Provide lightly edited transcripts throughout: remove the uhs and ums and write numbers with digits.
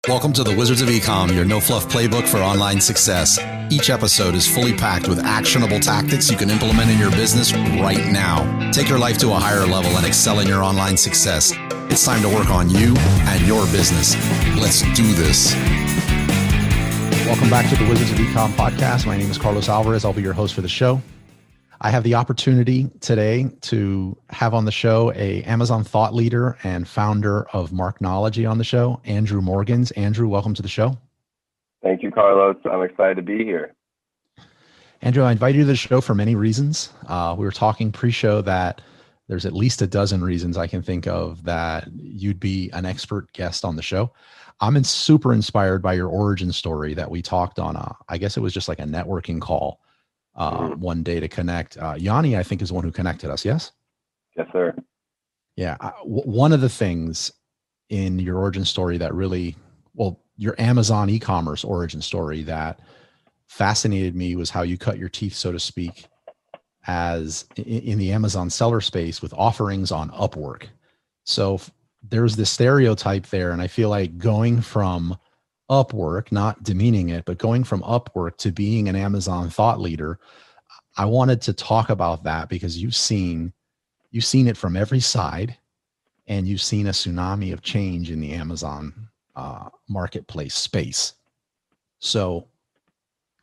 Welcome to the Wizards of Ecom, your no-fluff playbook for online success. Each episode is fully packed with actionable tactics you can implement in your business right now. Take your life to a higher level and excel in your online success. It's time to work on you and your business. Let's do this. Welcome back to the Wizards of Ecom podcast. My name is Carlos Alvarez. I'll be your host for the show. I have the opportunity today to have on the show a Amazon thought leader and founder of Marknology on the show, Andrew Morgans. Andrew, welcome to the show. Thank you, Carlos. I'm excited to be here. Andrew, I invited you to the show for many reasons. We were talking pre-show that there's at least a dozen reasons I can think of that you'd be an expert guest on the show. I'm super inspired by your origin story that we talked on. I guess it was just like a networking call. One day to connect. Yanni, I think, is the one who connected us. Yes? Yes, sir. Yeah. One of the things in your origin story that really, your Amazon e-commerce origin story that fascinated me was how you cut your teeth, so to speak, as in the Amazon seller space with offerings on Upwork. So there's this stereotype there. And I feel like going from Upwork, not demeaning it, but going from Upwork to being an Amazon thought leader, I wanted to talk about that because you've seen it from every side, and you've seen a tsunami of change in the Amazon marketplace space. So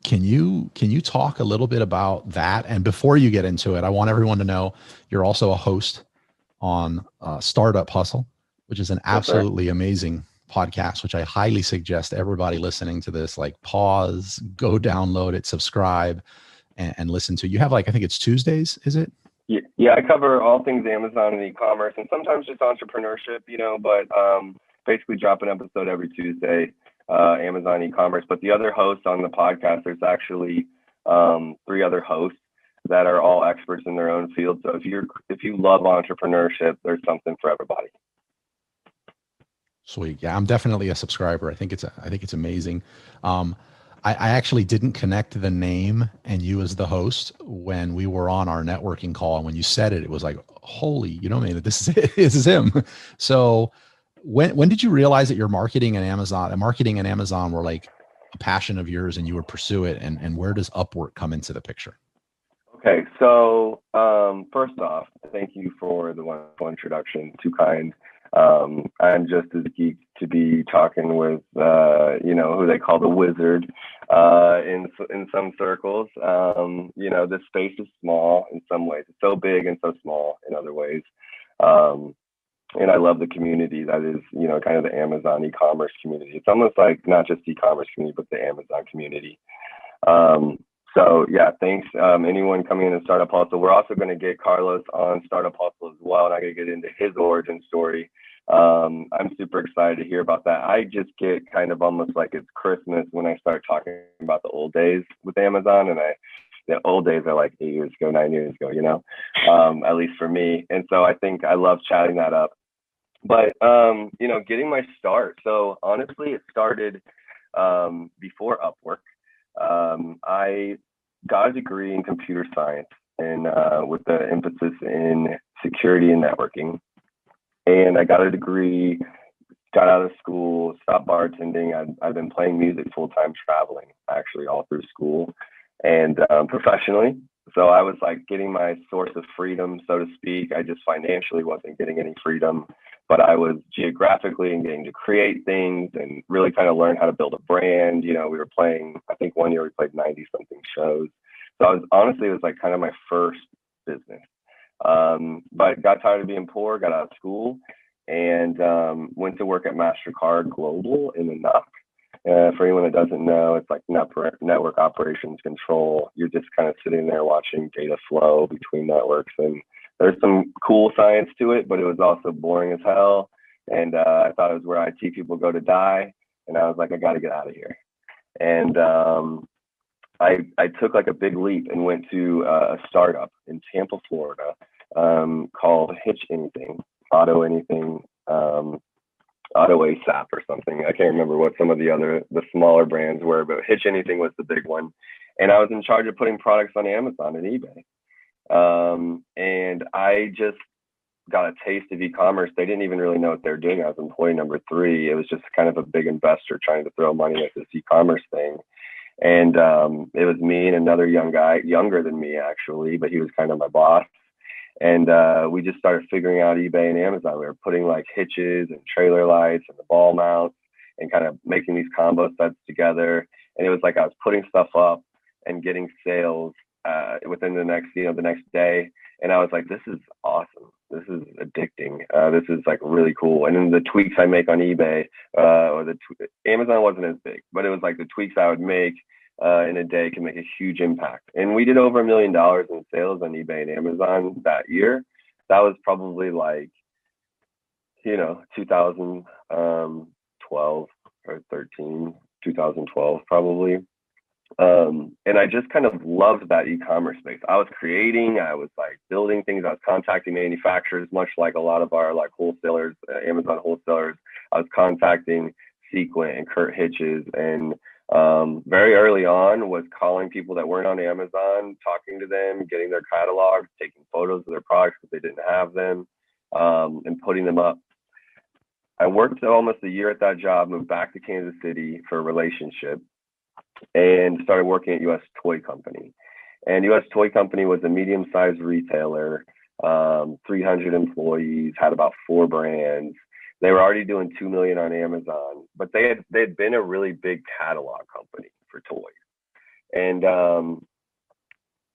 can you talk a little bit about that? And before you get into it, I want everyone to know you're also a host on Startup Hustle, which is an absolutely amazing podcast, which I highly suggest everybody listening to this, like, pause, go download it, subscribe, and listen to. You have, like, I think it's Tuesdays, is it? Yeah, I cover all things Amazon and e-commerce, and sometimes just entrepreneurship, but basically drop an episode every Tuesday, Amazon e-commerce. But the other hosts on the podcast, there's actually 3 other hosts that are all experts in their own field. So if you love entrepreneurship, there's something for everybody. Sweet. Yeah, I'm definitely a subscriber. I think it's amazing. I actually didn't connect the name and you as the host when we were on our networking call. And when you said it, it was like, holy, man, this is it. This is him. So when did you realize that your marketing and Amazon were like a passion of yours and you would pursue it? And where does Upwork come into the picture? Okay. So first off, thank you for the wonderful introduction. Too kind. I'm just as geeked to be talking with, who they call the wizard, in some circles. This space is small in some ways. It's so big and so small in other ways. And I love the community that is, kind of the Amazon e-commerce community. It's almost like not just e-commerce community, but the Amazon community. So yeah, thanks. Anyone coming in and Startup Hustle. We're also going to get Carlos on Startup Hustle as well, and I'm going to get into his origin story. I'm super excited to hear about that. I just get kind of almost like it's Christmas when I start talking about the old days with Amazon, and the old days are like 8 years ago, 9 years ago, at least for me. And so I think I love chatting that up. But, getting my start. So honestly, it started before Upwork. I got a degree in computer science and with the emphasis in security and networking. And I got a degree, got out of school, stopped bartending. I've been playing music full-time, traveling actually all through school and professionally. So I was like getting my source of freedom, so to speak. I just financially wasn't getting any freedom, but I was geographically and getting to create things and really kind of learn how to build a brand. We were playing, I think one year we played 90 something shows. So it was like kind of my first business. But got tired of being poor, got out of school, and went to work at MasterCard Global in the NUC. For anyone that doesn't know, it's like network operations control. You're just kind of sitting there watching data flow between networks, and there's some cool science to it, but it was also boring as hell. And I thought it was where IT people go to die, and I was like, I got to get out of here. And I took like a big leap and went to a startup in Tampa, Florida, called Hitch Anything, Auto Anything, Auto ASAP or something. I can't remember what some of the smaller brands were, but Hitch Anything was the big one. And I was in charge of putting products on Amazon and eBay. And I just got a taste of e-commerce. They didn't even really know what they were doing. I was employee number 3. It was just kind of a big investor trying to throw money at this e-commerce thing. And it was me and another young guy, younger than me actually, but he was kind of my boss. And we just started figuring out eBay and Amazon. We were putting like hitches and trailer lights and the ball mounts and kind of making these combo sets together. And it was like I was putting stuff up and getting sales within the next day. And I was like, this is awesome. This is addicting. This is like really cool. And then the tweaks I make on eBay Amazon wasn't as big, but it was like the tweaks I would make in a day can make a huge impact. And we did over $1 million in sales on eBay and Amazon that year. That was probably like, 2012 or 13, 2012 probably. And I just kind of loved that e-commerce space. I was creating, I was like building things, I was contacting manufacturers, much like a lot of our like wholesalers, Amazon wholesalers. I was contacting Sequent and Kurt Hitches, and very early on was calling people that weren't on Amazon, talking to them, getting their catalogs, taking photos of their products if they didn't have them, and putting them up. I worked almost a year at that job, moved back to Kansas City for a relationship, and started working at US Toy Company. And US Toy Company was a medium-sized retailer, 300 employees, had about 4 brands. They were already doing $2 million on Amazon, but they had been a really big catalog company for toys. And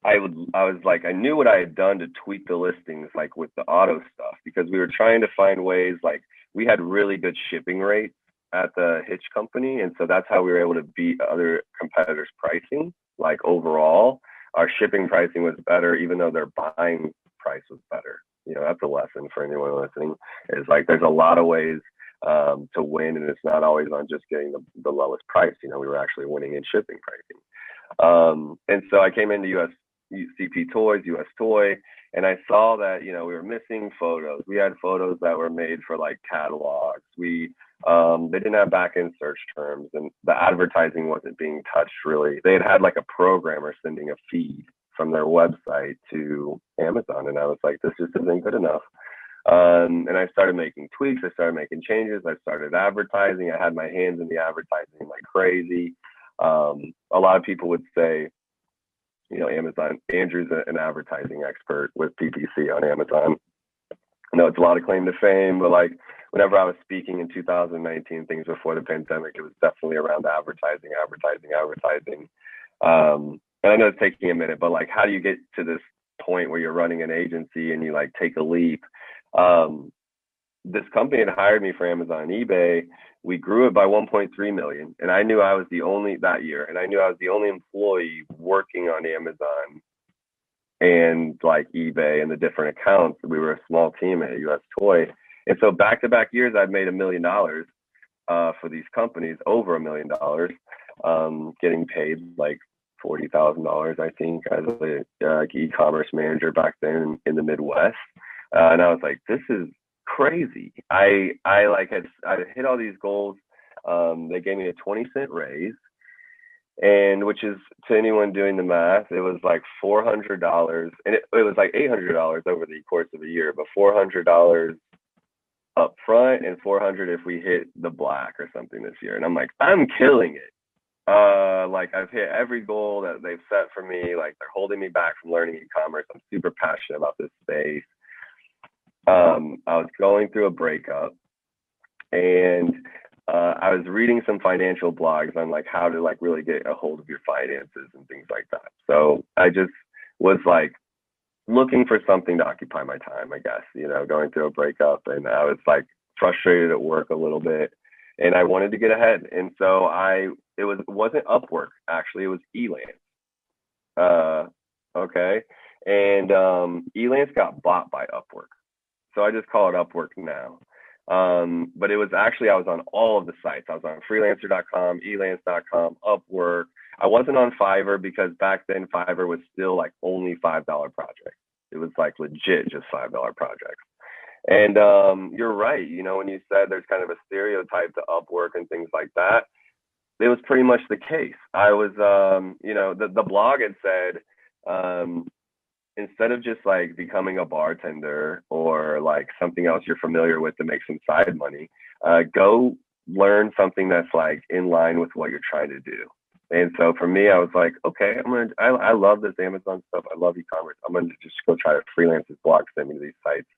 I was like, I knew what I had done to tweak the listings, like with the auto stuff, because we were trying to find ways, like we had really good shipping rates at the hitch company. And so that's how we were able to beat other competitors' pricing. Like overall, our shipping pricing was better, even though their buying price was better. That's a lesson for anyone listening, is like, there's a lot of ways to win, and it's not always on just getting the lowest price. We were actually winning in shipping pricing. And so I came into CP Toys, US Toy, and I saw that, we were missing photos. We had photos that were made for like catalogs. They didn't have back-end search terms, and the advertising wasn't being touched really. They had like a programmer sending a feed from their website to Amazon, and I was like, this just isn't good enough. And I started making tweaks. I started making changes. I started advertising. I had my hands in the advertising like crazy. A lot of people would say, Amazon, Andrew's an advertising expert with PPC on Amazon. I know it's a lot of claim to fame, but like whenever I was speaking in 2019, things before the pandemic, it was definitely around advertising. And I know it's taking a minute, but like, how do you get to this point where you're running an agency and you like take a leap? This company had hired me for Amazon and eBay. We grew it by 1.3 million. And I knew I was the only employee working on Amazon and like eBay and the different accounts. We were a small team at US Toy. And so back-to-back years, I've made $1 million for these companies, over $1 million, getting paid like $40,000, I think, as a e-commerce manager back then in the Midwest. And I was like, this is crazy. I hit all these goals. They gave me a 20-cent raise, and which is, to anyone doing the math, it was like $400, and it was like $800 over the course of a year, but $400 up front and $400 if we hit the black or something this year. And I'm like, I'm killing it. Like I've hit every goal that they've set for me. Like they're holding me back from learning e-commerce. I'm super passionate about this space. I was going through a breakup, and I was reading some financial blogs on like how to like really get a hold of your finances and things like that. So I just was like looking for something to occupy my time, I guess, going through a breakup, and I was like frustrated at work a little bit, and I wanted to get ahead. And so it wasn't Upwork, actually, it was Elance. Okay. And Elance got bought by Upwork. So I just call it Upwork now. But it was actually, I was on all of the sites. I was on freelancer.com, elance.com, Upwork. I wasn't on Fiverr because back then Fiverr was still like only $5 projects. It was like legit just $5 projects. And you're right. When you said there's kind of a stereotype to Upwork and things like that, it was pretty much the case. I was, the blog had said, instead of just like becoming a bartender or like something else you're familiar with to make some side money, go learn something that's like in line with what you're trying to do. And so for me, I was like, okay, I love this Amazon stuff. I love e-commerce. I'm going to just go try to freelance this blog, send me to these sites.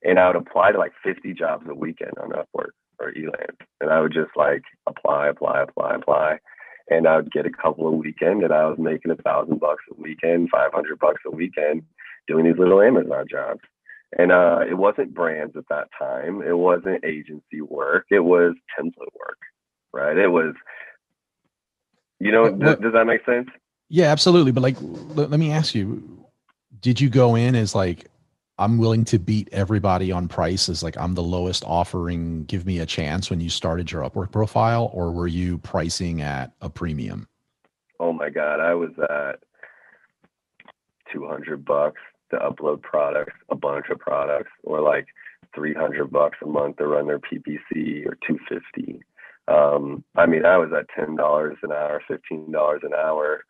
And I would apply to like 50 jobs a weekend on Upwork or Eland. And I would just like apply. And I would get a couple a weekend, and I was making $1,000 a weekend, $500 a weekend doing these little Amazon jobs. And it wasn't brands at that time. It wasn't agency work. It was template work, right? It was, does that make sense? Yeah, absolutely. But like, let me ask you, did you go in as like, I'm willing to beat everybody on price, as like, I'm the lowest offering, give me a chance, when you started your Upwork profile? Or were you pricing at a premium? Oh my God. I was at $200 to upload products, a bunch of products, or like $300 a month to run their PPC, or $250. I mean, I was at $10 an hour, $15 an hour.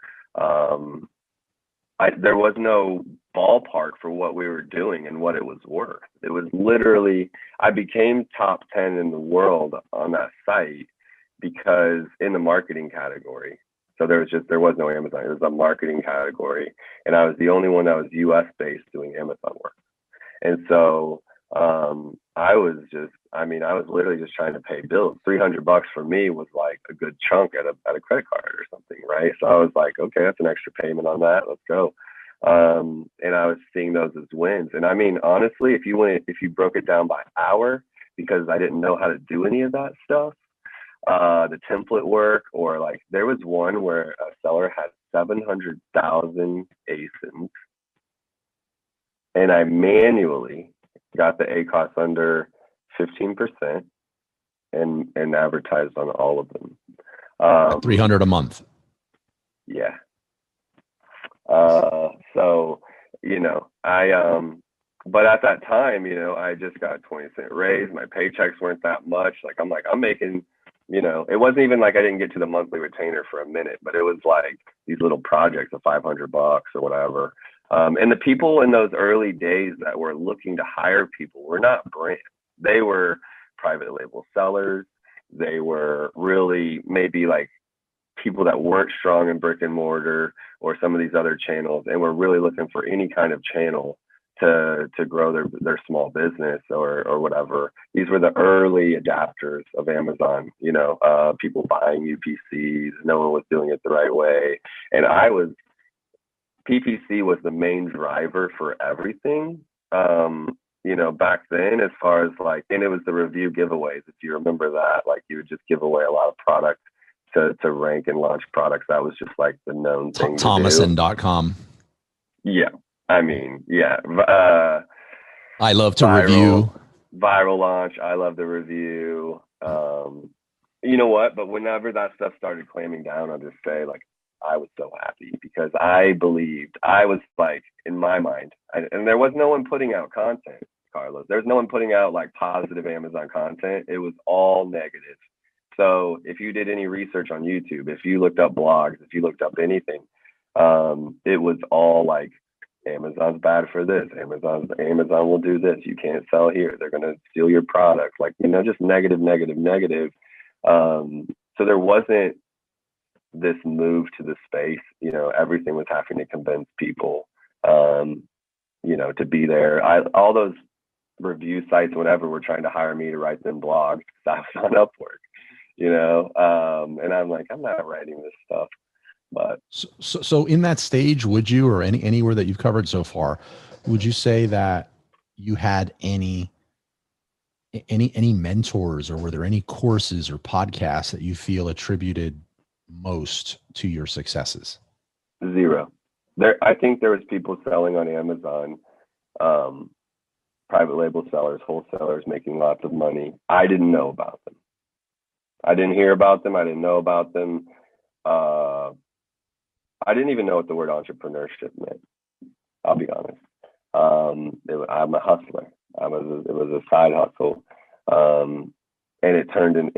There was no ballpark for what we were doing and what it was worth. It was literally, I became top 10 in the world on that site because in the marketing category. So there was no Amazon. It was a marketing category. And I was the only one that was US based doing Amazon work. And so I was literally just trying to pay bills. $300 for me was like a good chunk at a credit card or something, right? So I was like, okay, that's an extra payment on that. Let's go. And I was seeing those as wins. And I mean, honestly, if you broke it down by hour, because I didn't know how to do any of that stuff, the template work, or like there was one where a seller had 700,000 ASINs, and I manually got the ACOS under 15% and advertised on all of them. $300 a month. Yeah. So, but at that time, I just got a 20-cent raise. My paychecks weren't that much. I'm making, it wasn't even like I didn't get to the monthly retainer for a minute, but it was like these little projects of $500 or whatever. And the people in those early days that were looking to hire people were not brands. They were private label sellers. They were really maybe like people that weren't strong in brick and mortar or some of these other channels, and were really looking for any kind of channel to grow their small business or whatever. These were the early adapters of Amazon, people buying UPCs. No one was doing it the right way. And PPC was the main driver for everything, back then, as far as like, and it was the review giveaways. If you remember that, like you would just give away a lot of product to rank and launch products. That was just like the known thing. Thomason.com. Yeah. I mean, yeah. I love to review. Viral launch. I love the review. You know what? But whenever that stuff started clamming down, I'll just say, like, I was so happy because I believed, I was like, in my mind, and there was no one putting out content, Carlos. There's no one putting out like positive Amazon content. It was all negative. So if you did any research on YouTube, if you looked up blogs, if you looked up anything, it was all like, Amazon's bad for this. Amazon will do this. You can't sell here. They're going to steal your product. Like, just negative. So there wasn't this move to the space. Everything was having to convince people, to be there. All those review sites, whatever, were trying to hire me to write them blogs. I was on Upwork, and I'm like, I'm not writing this stuff. But so in that stage, would you, or anywhere that you've covered so far, would you say that you had any mentors, or were there any courses or podcasts that you feel attributed most to your successes? Zero. I think there was people selling on Amazon, private label sellers, wholesalers making lots of money. I didn't know about them. I didn't hear about them. I didn't know about them. I didn't even know what the word entrepreneurship meant. I'll be honest. I'm a hustler. It was a side hustle. And it turned in,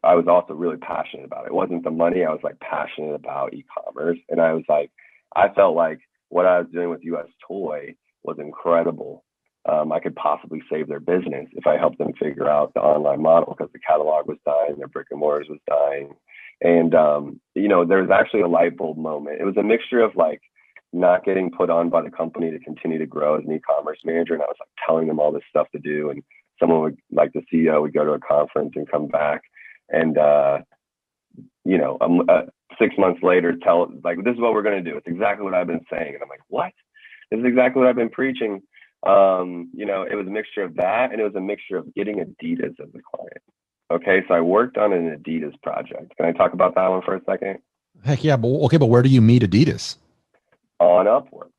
I was also really passionate about it. It wasn't the money. I was like passionate about e-commerce. And I was like, I felt like what I was doing with US Toy was incredible. I could possibly save their business if I helped them figure out the online model, because the catalog was dying, their brick and mortars was dying. And, there was actually a light bulb moment. It was a mixture of like not getting put on by the company to continue to grow as an e-commerce manager. And I was like telling them all this stuff to do. And someone would, like the CEO, would go to a conference and come back. And, 6 months later, tell, like, this is what we're going to do. It's exactly what I've been saying. And I'm like, what? This is exactly what I've been preaching. It was a mixture of that, and it was a mixture of getting Adidas as a client. Okay, so I worked on an Adidas project. Can I talk about that one for a second? Heck yeah, but where do you meet Adidas? On Upwork.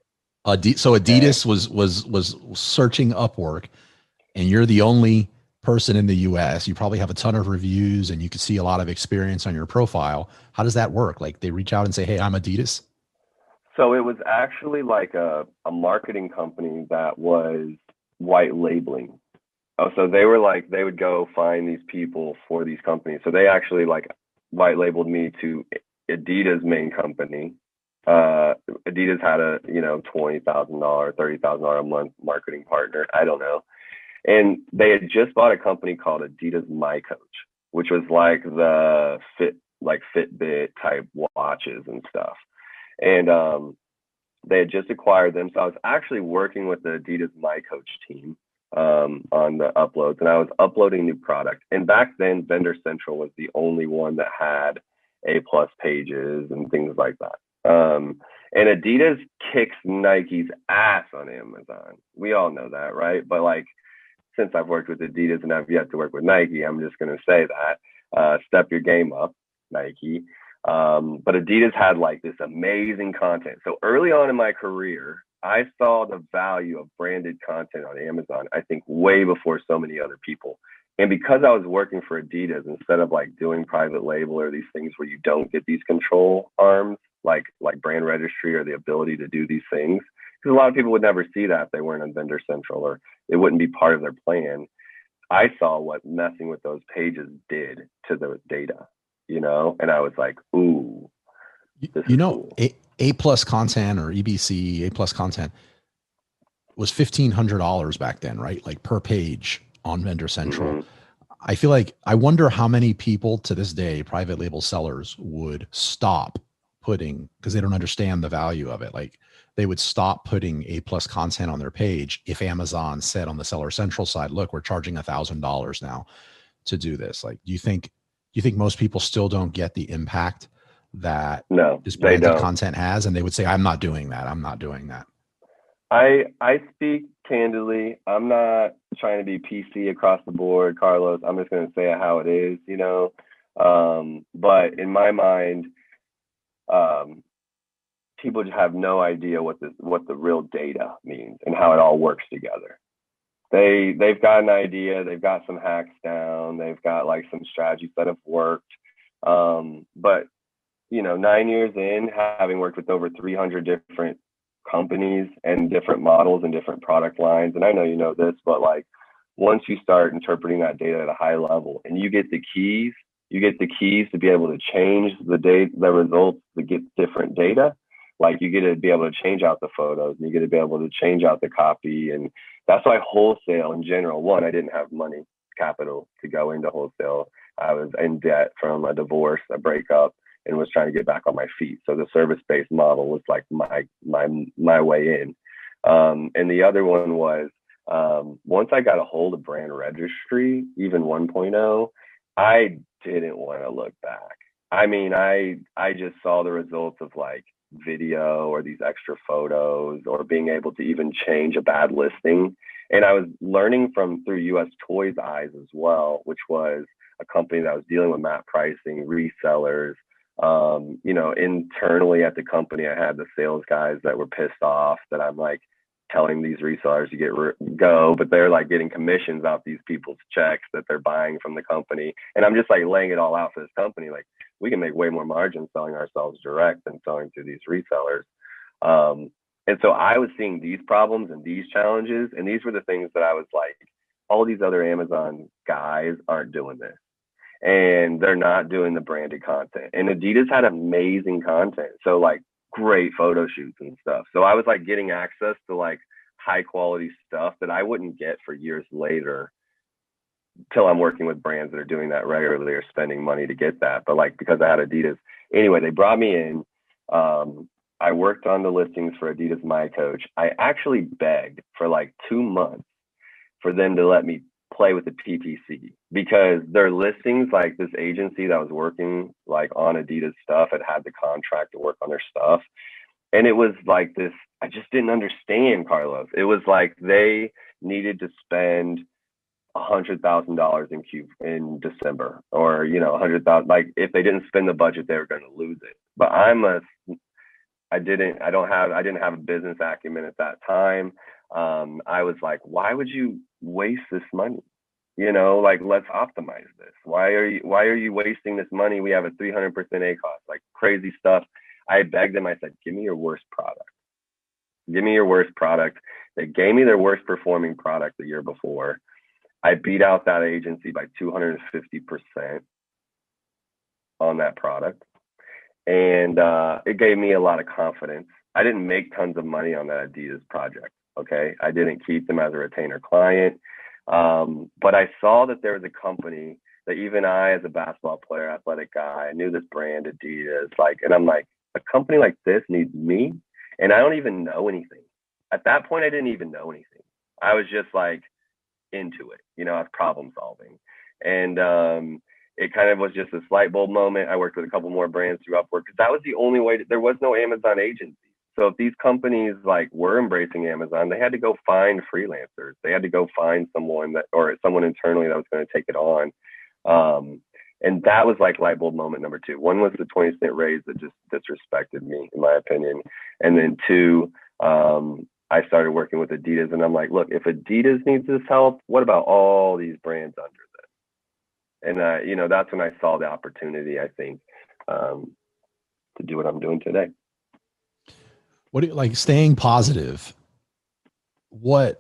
So Adidas was searching Upwork, and you're the only person in the US. You probably have a ton of reviews, and you can see a lot of experience on your profile. How does that work? Like, they reach out and say, "Hey, I'm Adidas." So it was actually like a marketing company that was white labeling. Oh, so they were like, they would go find these people for these companies. So they actually like white labeled me to Adidas' main company. Adidas had a, $20,000, $30,000 a month marketing partner. I don't know. And they had just bought a company called Adidas My Coach, which was like the Fitbit type watches and stuff. And they had just acquired them. So I was actually working with the Adidas My Coach team on the uploads, and I was uploading new product. And back then, Vendor Central was the only one that had A+ pages and things like that. And Adidas kicks Nike's ass on Amazon. We all know that, right? But like, since I've worked with Adidas and I've yet to work with Nike, I'm just going to say that, step your game up, Nike. But Adidas had like this amazing content. So early on in my career, I saw the value of branded content on Amazon, I think way before so many other people. And because I was working for Adidas, instead of like doing private label or these things where you don't get these control arms, like brand registry or the ability to do these things, because a lot of people would never see that if they weren't on Vendor Central, or it wouldn't be part of their plan. I saw what messing with those pages did to the data, and I was like, ooh, cool. A+ content or EBC, A+ content was $1,500 back then, right? Like per page on Vendor Central. Mm-hmm. I wonder how many people to this day, private label sellers, would stop putting, because they don't understand the value of it. Like, they would stop putting A+ content on their page if Amazon said on the Seller Central side, look, we're charging $1,000 now to do this. Like, do you think most people still don't get the impact that this branded content has? And they would say, I'm not doing that. I speak candidly. I'm not trying to be PC across the board, Carlos. I'm just going to say it how it is, but in my mind, people just have no idea what the real data means and how it all works together. They've got an idea, they've got some hacks down, they've got like some strategies that have worked. But 9 years in, having worked with over 300 different companies and different models and different product lines, and I know you know this, but like, once you start interpreting that data at a high level and you get the keys to be able to change the results to get different data. Like, you get to be able to change out the photos, and you get to be able to change out the copy. And that's why wholesale in general, one, I didn't have capital to go into wholesale. I was in debt from a divorce, a breakup, and was trying to get back on my feet. So the service-based model was like my way in. And the other one was, once I got a hold of brand registry, even 1.0, I didn't want to look back. I mean, I just saw the results of like video or these extra photos or being able to even change a bad listing. And I was learning through US Toy's eyes as well, which was a company that was dealing with map pricing, resellers. Internally at the company, I had the sales guys that were pissed off that I'm like telling these resellers to go, but they're like getting commissions off these people's checks that they're buying from the company. And I'm just like laying it all out for this company. Like, we can make way more margin selling ourselves direct than selling to these resellers. And so I was seeing these problems and these challenges, and these were the things that I was like, all these other Amazon guys aren't doing this, and they're not doing the branded content. And Adidas had amazing content. So like, great photo shoots and stuff. So I was like getting access to like high quality stuff that I wouldn't get for years later till I'm working with brands that are doing that regularly or spending money to get that. But like, because I had Adidas, anyway, they brought me in. I worked on the listings for Adidas My Coach. I actually begged for like 2 months for them to let me play with the PPC, because their listings, like this agency that was working like on Adidas stuff, had the contract to work on their stuff. And it was like this, I just didn't understand, Carlos. It was like they needed to spend $100,000 in December, or, you know, 100,000. Like if they didn't spend the budget, they were going to lose it. But I didn't have a business acumen at that time. I was like, why would you waste this money? You know, like, let's optimize this. Why are you wasting this money? We have a 300% ACoS, like crazy stuff. I begged them. I said, give me your worst product. Give me your worst product. They gave me their worst performing product the year before. I beat out that agency by 250% on that product. And it gave me a lot of confidence. I didn't make tons of money on that Adidas project. Okay. I didn't keep them as a retainer client. But I saw that there was a company that even I, as a basketball player, athletic guy, I knew this brand Adidas, like, and I'm like, a company like this needs me. And I don't even know anything. At that point, I didn't even know anything. I was just like into it, you know, I was problem solving. And it kind of was just a light bulb moment. I worked with a couple more brands through Upwork, because that was the only way. There was no Amazon agency. So if these companies like were embracing Amazon, they had to go find freelancers. They had to go find someone internally that was going to take it on. And that was like light bulb moment number 2. One was the 20-cent raise that just disrespected me, in my opinion. And then 2, I started working with Adidas, and I'm like, look, if Adidas needs this help, what about all these brands under this? And, you know, that's when I saw the opportunity, I think, to do what I'm doing today. What do you like, staying positive? So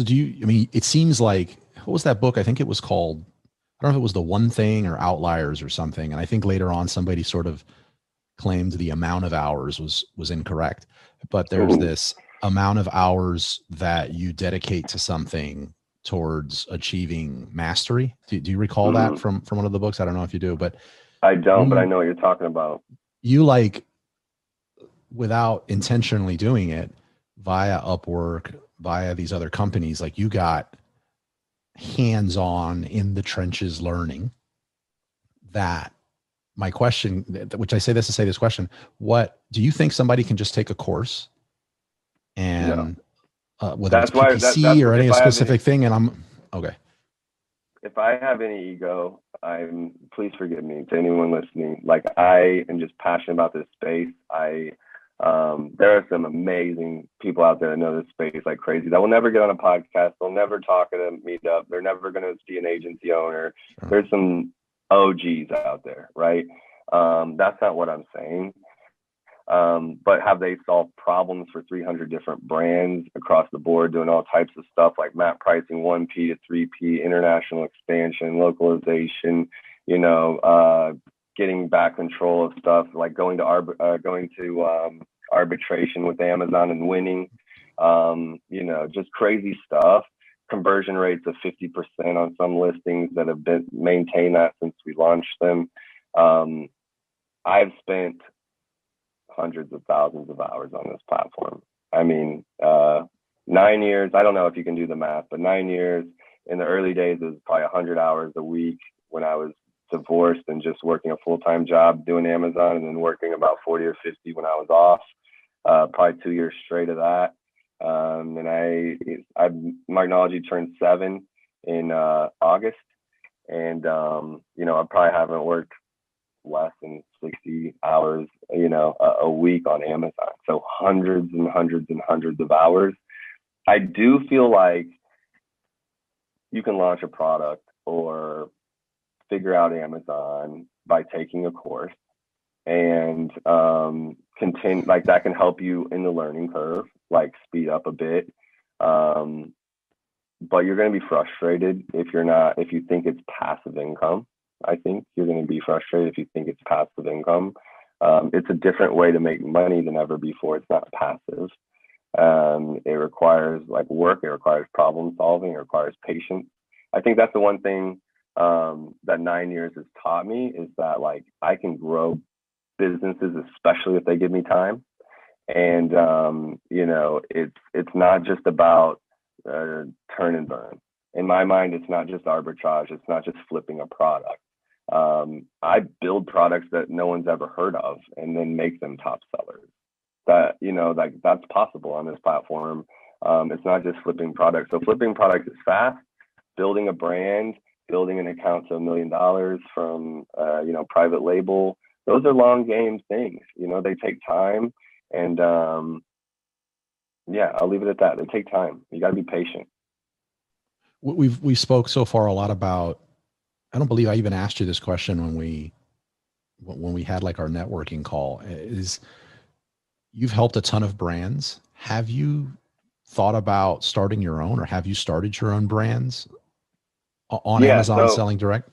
I mean, it seems like, what was that book? I think it was called, I don't know if it was The One Thing or Outliers or something. And I think later on somebody sort of claimed the amount of hours was incorrect, but there's this amount of hours that you dedicate to something towards achieving mastery. Do you recall that from one of the books? I don't know if you do, but I don't, but I know what you're talking about. You, like, without intentionally doing it, via Upwork, via these other companies, like, you got hands-on in the trenches learning. That my question, which I say this to say this question, what do you think somebody can just take a course and whether that's it's PPC or any specific thing? And I'm okay. If I have any ego, please forgive me to anyone listening. Like, I am just passionate about this space. There are some amazing people out there that know this space like crazy that will never get on a podcast. They'll never talk at a meetup. They're never going to be an agency owner. Sure. There's some OGs out there, right? That's not what I'm saying. But have they solved problems for 300 different brands across the board, doing all types of stuff like map pricing, 1P to 3P, international expansion, localization, you know, getting back control of stuff, like going to arbitration with Amazon and winning, you know, just crazy stuff. Conversion rates of 50% on some listings that have been maintained that since we launched them. I've spent hundreds of thousands of hours on this platform. I mean, 9 years, I don't know if you can do the math, but 9 years. In the early days, it was probably 100 hours a week when I was divorced and just working a full-time job doing Amazon, and then working about 40 or 50 when I was off, probably 2 years straight of that. And Marknology turned 7 in August. And, you know, I probably haven't worked less than 60 hours, you know, a week on Amazon. So hundreds and hundreds and hundreds of hours. I do feel like you can launch a product or figure out Amazon by taking a course, and continue, like, that can help you in the learning curve, like speed up a bit. But you're going to be frustrated if you think it's passive income. I think you're going to be frustrated if you think it's passive income. It's a different way to make money than ever before. It's not passive. It requires like work. It requires problem solving. It requires patience. I think that's the one thing that 9 years has taught me, is that like I can grow businesses, especially if they give me time. And it's not just about turn and burn. In my mind, it's not just arbitrage. It's not just flipping a product. I build products that no one's ever heard of and then make them top sellers. That's possible on this platform. It's not just flipping products. So flipping products is fast. Building a brand, building an account to $1 million from private label. Those are long game things. They take time. And I'll leave it at that. They take time. You got to be patient. We spoke so far a lot about, I don't believe I even asked you this question when we had like our networking call, is you've helped a ton of brands. Have you thought about starting your own, or have you started your own brands on Amazon selling direct?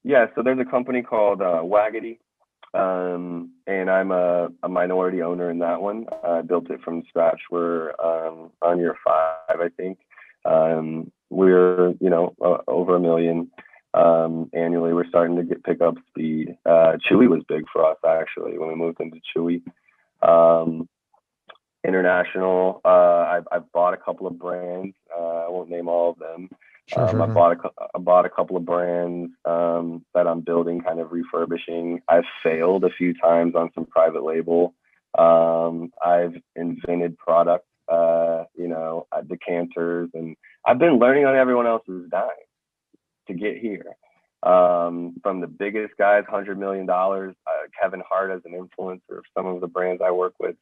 Yeah. So there's a company called Waggity. And I'm a minority owner in that one. I built it from scratch. We're on year 5, I think. We're over $1 million annually. We're starting to pick up speed. Chewy was big for us actually when we moved into Chewy. International. I've bought a couple of brands. I won't name all of them. Sure. I bought a couple of brands that I'm building, kind of refurbishing. I've failed a few times on some private label. I've invented products, decanters, and I've been learning on everyone else's dime to get here. From the biggest guys, $100 million, Kevin Hart as an influencer of some of the brands I work with,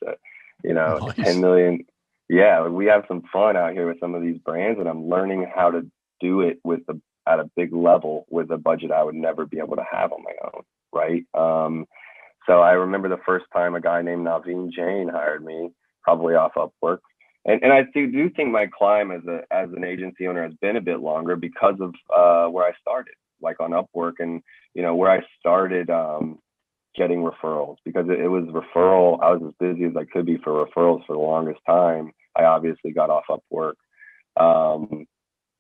Nice. 10 million. Yeah, we have some fun out here with some of these brands, and I'm learning how to do it at a big level with a budget I would never be able to have on my own, right? So I remember the first time a guy named Naveen Jain hired me, probably off Upwork. And I do think my climb as an agency owner has been a bit longer because of where I started, like on Upwork, and where I started getting referrals, because it was referral. I was as busy as I could be for referrals for the longest time. I obviously got off Upwork.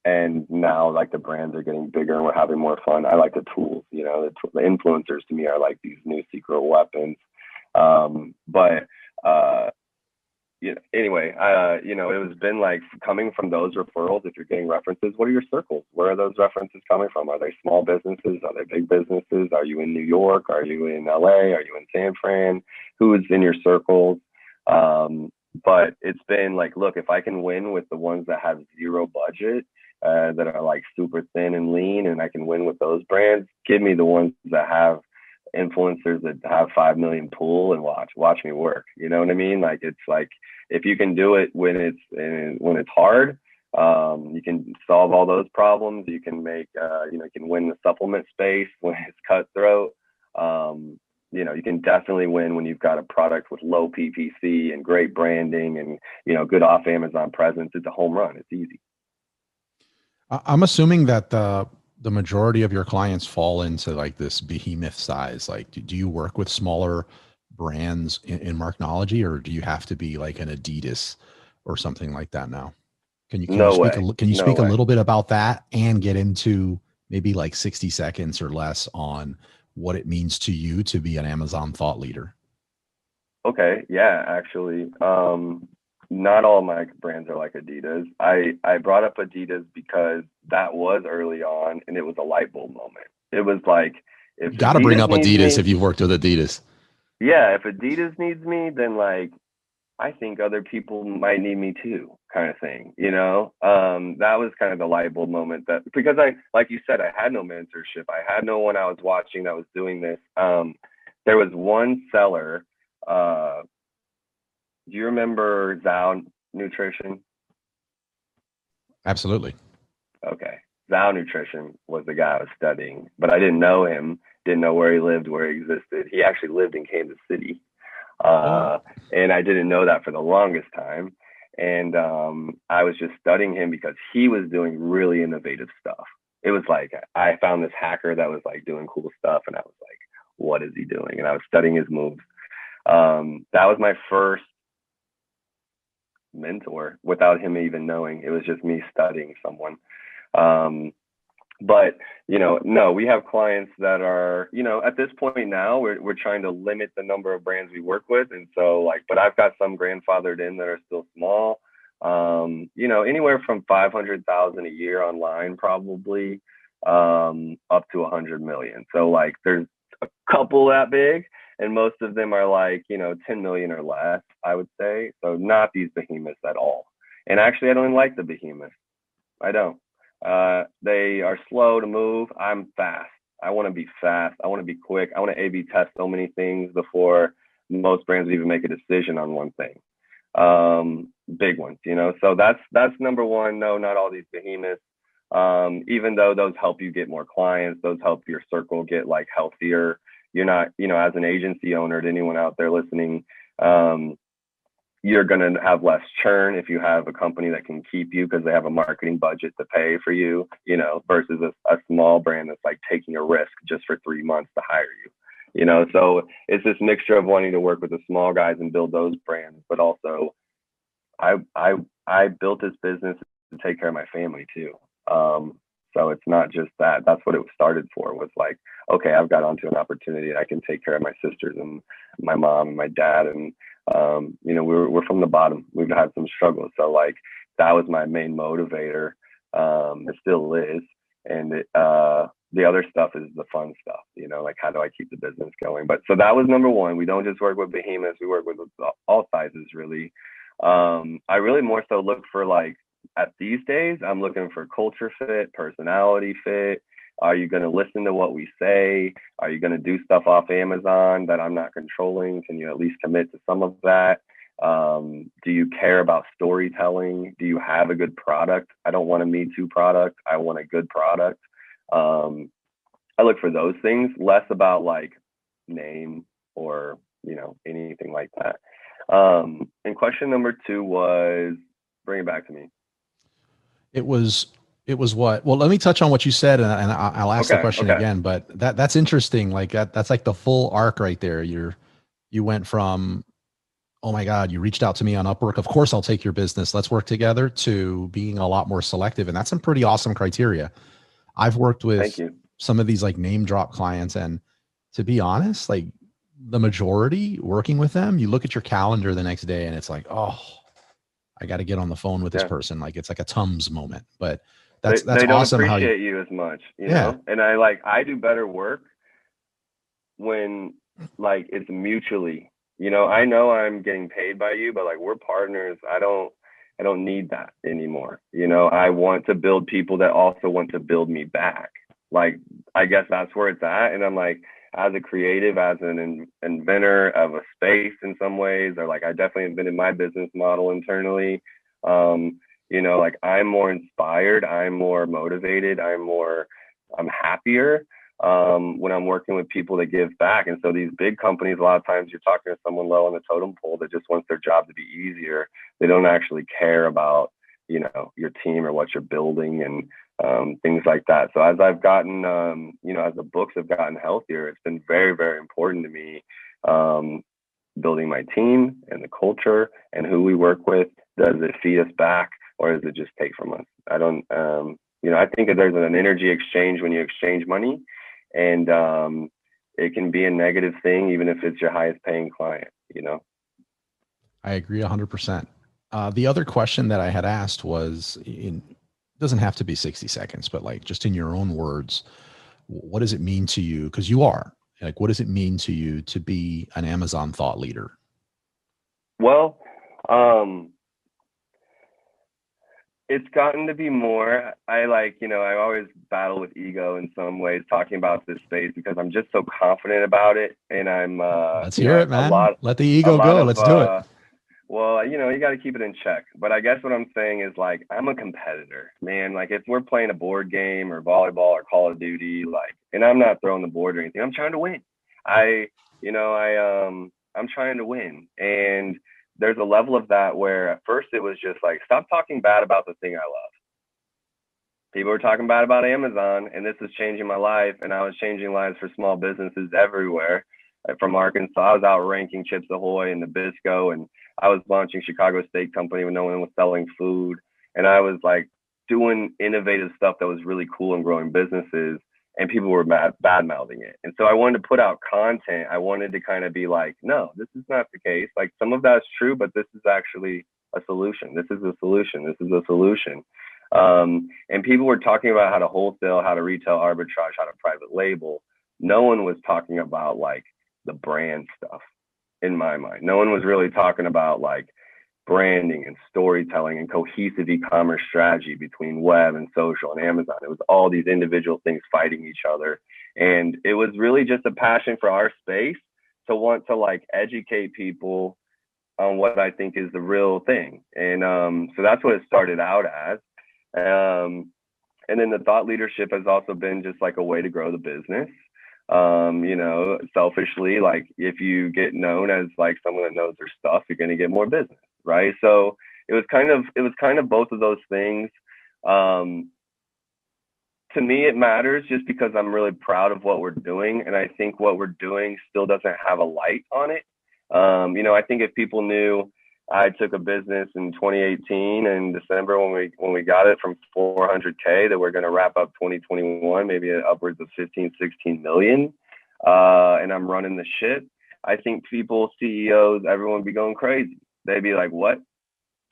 And now like the brands are getting bigger and we're having more fun. I like the tools, the influencers to me are like these new secret weapons. Anyway, it has been like coming from those referrals. If you're getting references, what are your circles? Where are those references coming from? Are they small businesses? Are they big businesses? Are you in New York? Are you in LA? Are you in San Fran? Who is in your circles? But it's been like, look, if I can win with the ones that have zero budget, that are like super thin and lean, and I can win with those brands, give me the ones that have influencers that have 5 million pool and watch me work. You know what I mean? Like, it's like, if you can do it when it's hard, you can solve all those problems. You can make, you can win the supplement space when it's cutthroat. You can definitely win when you've got a product with low PPC and great branding and, good off Amazon presence. It's a home run. It's easy. I'm assuming that the majority of your clients fall into like this behemoth size. Like, do you work with smaller brands in Marknology, or do you have to be like an Adidas or something like that now? Can you speak a little bit about that and get into maybe like 60 seconds or less on what it means to you to be an Amazon thought leader? Okay. Yeah, actually. Not all my brands are like Adidas. I brought up Adidas because that was early on, and it was a light bulb moment. It was like, if you got to bring up Adidas if you've worked with Adidas. Yeah, if Adidas needs me, then like, I think other people might need me too, kind of thing. That was kind of the light bulb moment, that because like you said, I had no mentorship. I had no one I was watching that was doing this. There was one seller. Do you remember Zao Nutrition? Absolutely. Okay. Zao Nutrition was the guy I was studying, but I didn't know him, didn't know where he lived, where he existed. He actually lived in Kansas City. And I didn't know that for the longest time. And I was just studying him because he was doing really innovative stuff. It was like, I found this hacker that was like doing cool stuff. And I was like, what is he doing? And I was studying his moves. That was my first mentor without him even knowing. It was just me studying someone. But, no, we have clients that are, at this point now, we're trying to limit the number of brands we work with. And so but I've got some grandfathered in that are still small, anywhere from 500,000 a year online, probably, up to 100 million. So there's a couple that big, and most of them are 10 million or less, I would say. So not these behemoths at all. And actually, I don't like the behemoths. I don't. They are slow to move. I'm fast. I want to be fast. I want to be quick. I want to A/B test so many things before most brands even make a decision on one thing. Big ones, So that's number one. No, not all these behemoths. Even though those help you get more clients, those help your circle get healthier. You're not, as an agency owner, to anyone out there listening, you're going to have less churn if you have a company that can keep you because they have a marketing budget to pay for you, versus a small brand that's taking a risk just for 3 months to hire you, So it's this mixture of wanting to work with the small guys and build those brands, but also I built this business to take care of my family too. So it's not just that. That's what it was started for, was okay, I've got onto an opportunity. I can take care of my sisters and my mom and my dad. And, we're from the bottom. We've had some struggles. So that was my main motivator. It still is. And the other stuff is the fun stuff, how do I keep the business going? But so that was number one. We don't just work with behemoths. We work with all sizes, really. I really more so look for at these days, I'm looking for culture fit, personality fit. Are you going to listen to what we say? Are you going to do stuff off Amazon that I'm not controlling? Can you at least commit to some of that? Do you care about storytelling? Do you have a good product? I don't want a Me Too product. I want a good product. I look for those things, less about name or, anything like that. And question number two was, bring it back to me. It was what? Well, let me touch on what you said, and I'll ask the question again. But that's interesting. That's the full arc right there. You went from, oh my God, you reached out to me on Upwork. Of course, I'll take your business. Let's work together, to being a lot more selective, and that's some pretty awesome criteria. I've worked with some of these name drop clients, and to be honest, the majority working with them, you look at your calendar the next day, and it's oh, I got to get on the phone with this person. It's a Tums moment, but that's they don't awesome. Appreciate you as much, you know? And I do better work when it's mutually, I know I'm getting paid by you, but we're partners. I don't need that anymore. I want to build people that also want to build me back. I guess that's where it's at. And I'm as a creative, as an inventor of a space in some ways, or I definitely have been in my business model internally. I'm more inspired, I'm more motivated, I'm happier when I'm working with people that give back. And so these big companies, a lot of times you're talking to someone low on the totem pole that just wants their job to be easier. They don't actually care about, your team or what you're building and things like that. So as I've gotten, as the books have gotten healthier, it's been very, very important to me, building my team and the culture and who we work with. Does it feed us back, or does it just take from us? I don't, I think that there's an energy exchange when you exchange money, and it can be a negative thing, even if it's your highest paying client, I agree 100%. The other question that I had asked was, doesn't have to be 60 seconds, but just in your own words, what does it mean to you? Because you are what does it mean to you to be an Amazon thought leader? Well, it's gotten to be more. I always battle with ego in some ways talking about this space because I'm just so confident about it. And I'm, let's hear it, man. Let the ego go. Let's do it. Well, you got to keep it in check. But I guess what I'm saying is I'm a competitor, man. If we're playing a board game or volleyball or Call of Duty, and I'm not throwing the board or anything, I'm trying to win. I'm trying to win. And there's a level of that where at first it was just stop talking bad about the thing I love. people were talking bad about Amazon, and this was changing my life, and I was changing lives for small businesses everywhere. From Arkansas, I was outranking Chips Ahoy and Nabisco, and I was launching Chicago Steak Company when no one was selling food, and I was like doing innovative stuff that was really cool and growing businesses, and people were bad mouthing it. And so I wanted to put out content. I wanted to kind of be like, no, this is not the case. Like, some of that's true, but this is actually a solution. This is a solution. This is a solution. And people were talking about how to wholesale, how to retail arbitrage, how to private label. No one was talking about like the brand stuff in my mind. No one was really talking about like branding and storytelling and cohesive e-commerce strategy between web and social and Amazon. It was all these individual things fighting each other. And it was really just a passion for our space to want to like educate people on what I think is the real thing. And so that's what it started out as. And then the thought leadership has also been just like a way to grow the business. Selfishly, like if you get known as like someone that knows their stuff, you're going to get more business, right? So it was kind of both of those things. To me, it matters just because I'm really proud of what we're doing, and I think what we're doing still doesn't have a light on it. I think if people knew I took a business in 2018 in December when we got it from 400K that we're going to wrap up 2021, maybe upwards of 15, 16 million. And I'm running the shit. I think people, CEOs, everyone would be going crazy. They'd be like, what?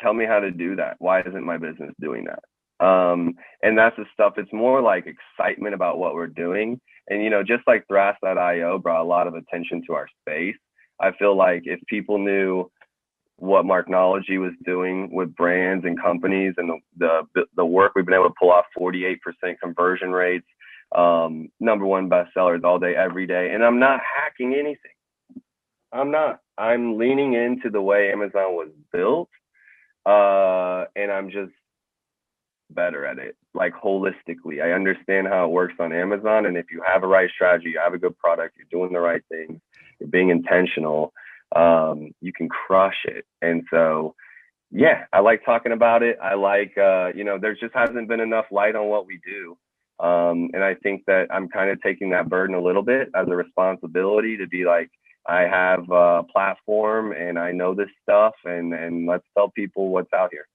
Tell me how to do that. Why isn't my business doing that? And that's the stuff. It's more like excitement about what we're doing. And, just like Thrash.io brought a lot of attention to our space. I feel like if people knew what Marknology was doing with brands and companies and the work we've been able to pull off, 48% conversion rates, number one bestsellers all day, every day. And I'm not hacking anything. I'm leaning into the way Amazon was built. And I'm just better at it, like holistically. I understand how it works on Amazon. And if you have a right strategy, you have a good product, you're doing the right things, you're being intentional, you can crush it. And so, yeah, I like talking about it. I like, there just hasn't been enough light on what we do. And I think that I'm kind of taking that burden a little bit as a responsibility to be like, I have a platform and I know this stuff, and let's tell people what's out here.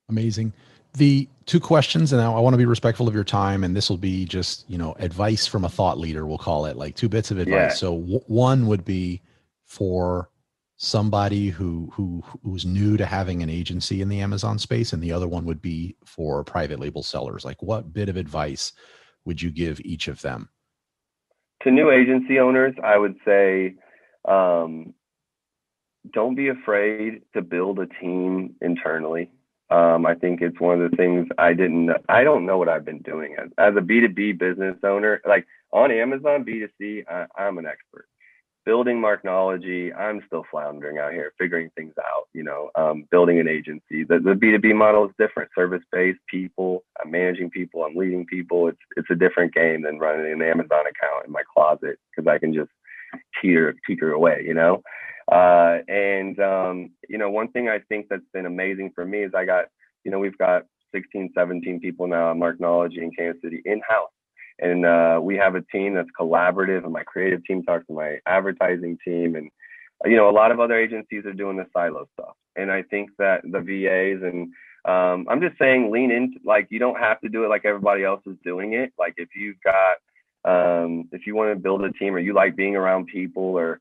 Amazing. The two questions, and I want to be respectful of your time, and this will be just, advice from a thought leader, we'll call it, like 2 bits of advice. Yeah. So one would be for somebody who's new to having an agency in the Amazon space, and the other one would be for private label sellers. Like, what bit of advice would you give each of them? To new agency owners, I would say, don't be afraid to build a team internally. I think it's one of the things I don't know what I've been doing as a B2B business owner. Like on Amazon, B2C, I'm an expert. Building Marknology, I'm still floundering out here, figuring things out, building an agency. The B2B model is different, service-based people. I'm managing people, I'm leading people. It's a different game than running an Amazon account in my closet because I can just teeter away, one thing I think that's been amazing for me is we've got 16, 17 people now on Marknology in Kansas City in-house. And we have a team that's collaborative, and my creative team talks to my advertising team. And, a lot of other agencies are doing the silo stuff. And I think that the VAs and I'm just saying, lean into, like, you don't have to do it like everybody else is doing it. Like if you've got, if you want to build a team or you like being around people or,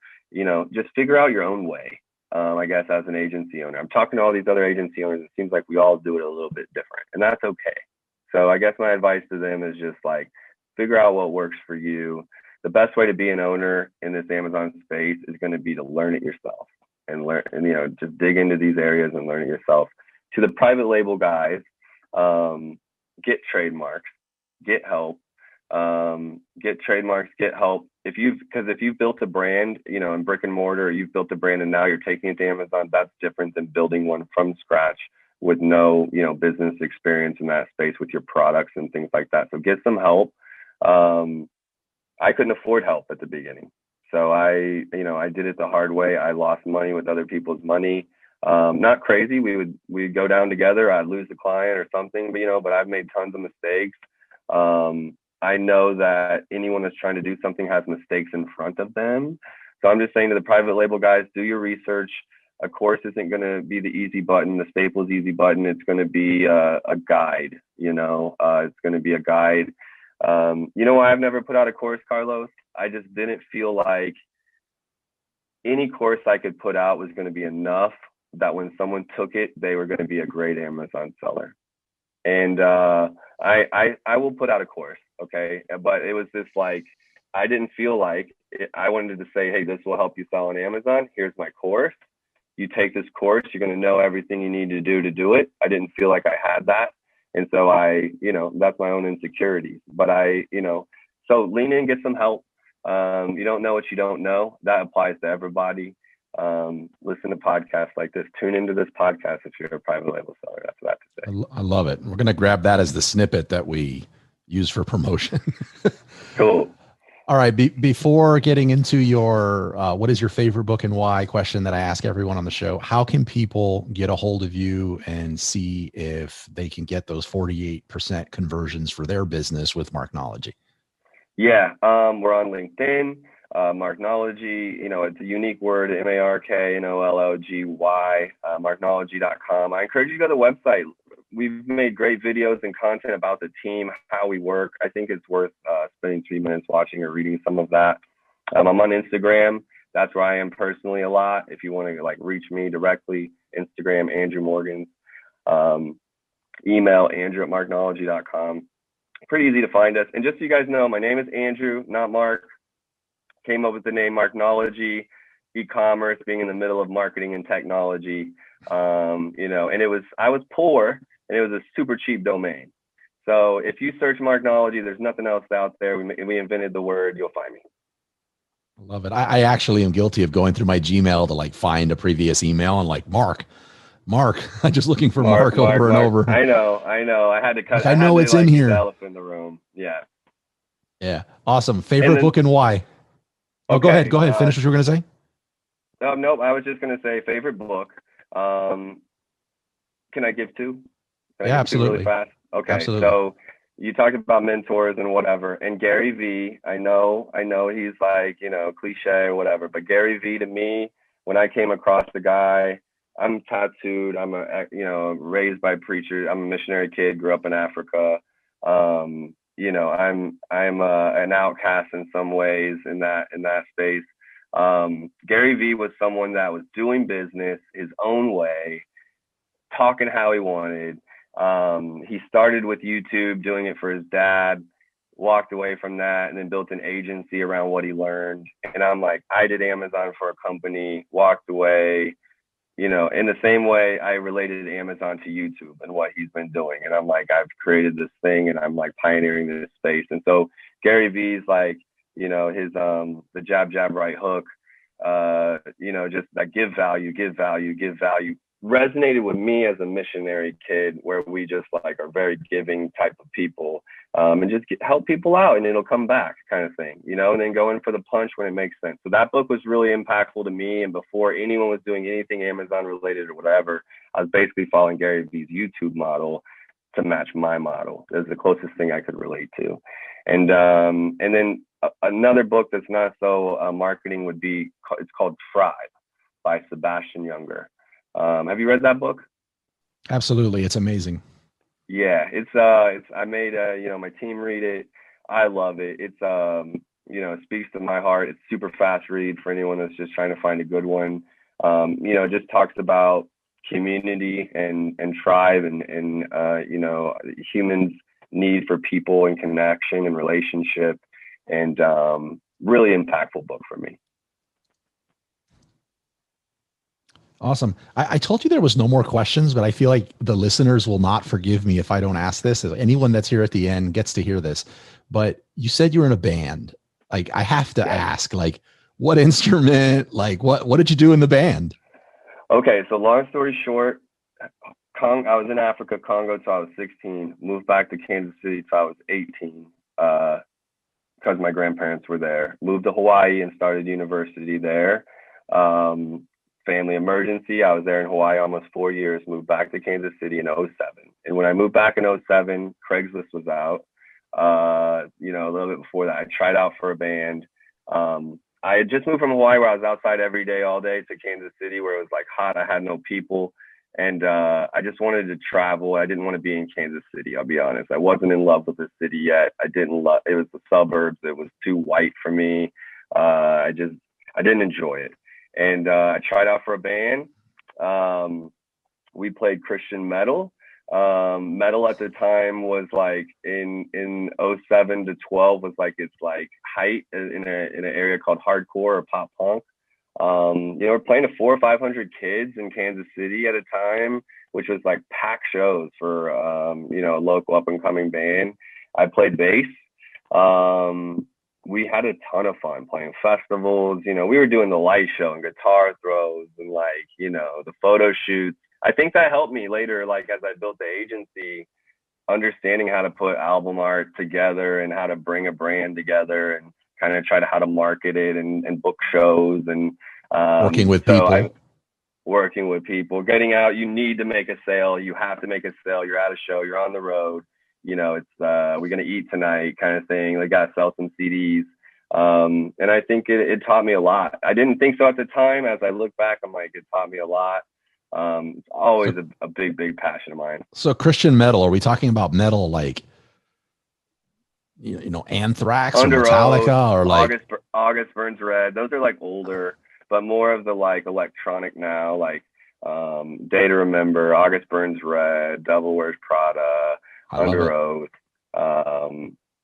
just figure out your own way. I guess as an agency owner, I'm talking to all these other agency owners. It seems like we all do it a little bit different, and that's okay. So I guess my advice to them is just like, figure out what works for you. The best way to be an owner in this Amazon space is going to be to learn it yourself and learn, and just dig into these areas and learn it yourself. To the private label guys, get trademarks, get help, get trademarks, get help. Because if you've built a brand, in brick and mortar, or you've built a brand and now you're taking it to Amazon, that's different than building one from scratch with no, business experience in that space with your products and things like that. So get some help. I couldn't afford help at the beginning. So I did it the hard way. I lost money with other people's money. Not crazy. We'd go down together. I'd lose the client or something, but I've made tons of mistakes. I know that anyone that's trying to do something has mistakes in front of them. So I'm just saying to the private label guys, do your research. A course isn't going to be the easy button, the Staples easy button. It's going to be a guide, it's going to be a guide. Why I've never put out a course, Carlos? I just didn't feel like any course I could put out was going to be enough that when someone took it, they were going to be a great Amazon seller. And I will put out a course, okay? But it was just like, I didn't feel like I wanted to say, hey, this will help you sell on Amazon. Here's my course. You take this course, you're going to know everything you need to do it. I didn't feel like I had that. And so that's my own insecurities. But so lean in, get some help. You don't know what you don't know. That applies to everybody. Listen to podcasts like this. Tune into this podcast if you're a private label seller. That's what I have to say. I love it. We're going to grab that as the snippet that we use for promotion. Cool. All right. Before getting into your what is your favorite book and why question that I ask everyone on the show, how can people get a hold of you and see if they can get those 48% conversions for their business with Marknology? Yeah, we're on LinkedIn. Marknology, it's a unique word, Marknology, marknology.com. I encourage you to go to the website. We've made great videos and content about the team, how we work. I think it's worth spending 3 minutes watching or reading some of that. I'm on Instagram. That's where I am personally a lot. If you want to reach me directly, Instagram, Andrew Morgans. Email andrew@marknology.com. Pretty easy to find us. And just so you guys know, my name is Andrew, not Mark. Came up with the name Marknology, e-commerce, being in the middle of marketing and technology. And I was poor and it was a super cheap domain. So if you search Marknology, there's nothing else out there. We invented the word, you'll find me. I love it. I actually am guilty of going through my Gmail to find a previous email and Mark, I'm just looking for Mark over and over. I know. I had to cut. I know it's in here. The elephant in the room. Yeah. Yeah. Awesome. Favorite book and why? Oh, okay. Go ahead. Finish what you were going to say. Nope. I was just going to say favorite book. Can I give two? Yeah, absolutely. Really fast. Okay. Absolutely. So you talked about mentors and whatever, and Gary V. I know he's cliche or whatever, but Gary V. to me, when I came across the guy, I'm tattooed. I'm raised by preachers. I'm a missionary kid. Grew up in Africa. I'm an outcast in some ways in that space. Gary V was someone that was doing business his own way, talking how he wanted. He started with YouTube, doing it for his dad, walked away from that, and then built an agency around what he learned. And I'm like, I did Amazon for a company, walked away. In the same way I related Amazon to YouTube and what he's been doing. And I'm like, I've created this thing and I'm pioneering this space. And so Gary V's his the jab, right hook, just give value, resonated with me as a missionary kid, where we just are very giving type of people, and just help people out and it'll come back kind of thing, and then go in for the punch when it makes sense. So that book was really impactful to me. And before anyone was doing anything Amazon related or whatever, I was basically following Gary V's YouTube model to match my model. It was the closest thing I could relate to. And then another book that's not so marketing it's called Tribe by Sebastian Junger. Have you read that book? Absolutely. It's amazing. Yeah, I made my team read it. I love it. It's it speaks to my heart. It's super fast read for anyone that's just trying to find a good one. It just talks about community and tribe and humans' need for people and connection and relationship, and really impactful book for me. Awesome. I told you there was no more questions, but I feel like the listeners will not forgive me if I don't ask this. Anyone that's here at the end gets to hear this. But you said you were in a band. I have to ask, what instrument, what did you do in the band? Okay, so long story short, I was in Africa, Congo, till I was 16. Moved back to Kansas City till I was 18, because my grandparents were there. Moved to Hawaii and started university there. family emergency. I was there in Hawaii almost 4 years, moved back to Kansas City in '07. And when I moved back in '07, Craigslist was out. You know, a little bit before that, I tried out for a band. I had just moved from Hawaii where I was outside every day, all day, to Kansas City where it was like hot. I had no people. And I just wanted to travel. I didn't want to be in Kansas City, I'll be honest. I wasn't in love with the city yet. I didn't love it. Was the suburbs. It was too white for me. I didn't enjoy it. And I tried out for a band. We played Christian metal. Metal at the time was like in '07 to 12 was like its like height in an area called hardcore or pop punk. You know, we're playing to 400 or 500 kids in Kansas City at a time, which was like packed shows for you know, a local up and coming band. I played bass. We had a ton of fun playing festivals. You know, we were doing the light show and guitar throws and like, you know, the photo shoots. I think that helped me later, like as I built the agency, understanding how to put album art together and how to bring a brand together and kind of try to how to market it and book shows and working with people. Working with people, getting out. You need to make a sale. You have to make a sale. You're at a show. You're on the road. You know, it's we're gonna eat tonight kind of thing. Like, gotta sell some CDs. And I think it taught me a lot. I didn't think so at the time. As I look back, I'm like, it taught me a lot. It's always a big passion of mine. So Christian metal, are we talking about metal like, you know, Anthrax or Metallica or like August Burns Red? Those are like older, but more of the like electronic now, like Day to Remember, August Burns Red, Devil Wears Prada, Under Oath.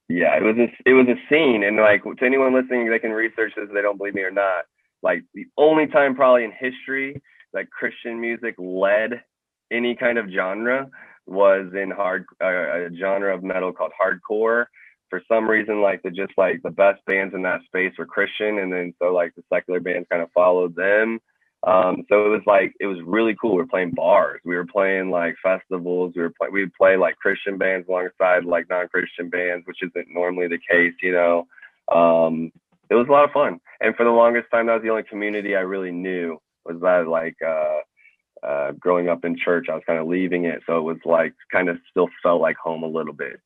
Yeah, it was a scene, and like to anyone listening, they can research this if they don't believe me or not. Like the only time probably in history that Christian music led any kind of genre was in a genre of metal called hardcore. For some reason, like the best bands in that space were Christian, and then so like the secular bands kind of followed them. So it was really cool. We were playing bars, we were playing like festivals, we'd play like Christian bands alongside like non-Christian bands, which isn't normally the case, you know. It was a lot of fun, and for the longest time, that was the only community I really knew. Was that like growing up in church, I was kind of leaving it, so it was like kind of still felt like home a little bit.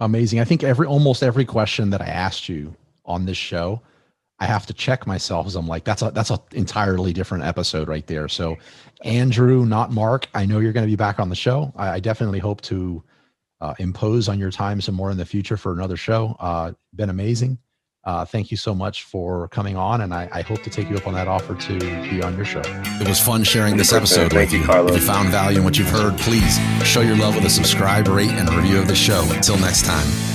Amazing. I think almost every question that I asked you on this show, I have to check myself as I'm like, that's a entirely different episode right there. So Andrew, not Mark, I know you're going to be back on the show. I definitely hope to impose on your time some more in the future for another show. Been amazing. Thank you so much for coming on, and I hope to take you up on that offer to be on your show. It was fun sharing this episode with you. If you found value in what you've heard, please show your love with a subscribe, rate, and review of the show. Until next time.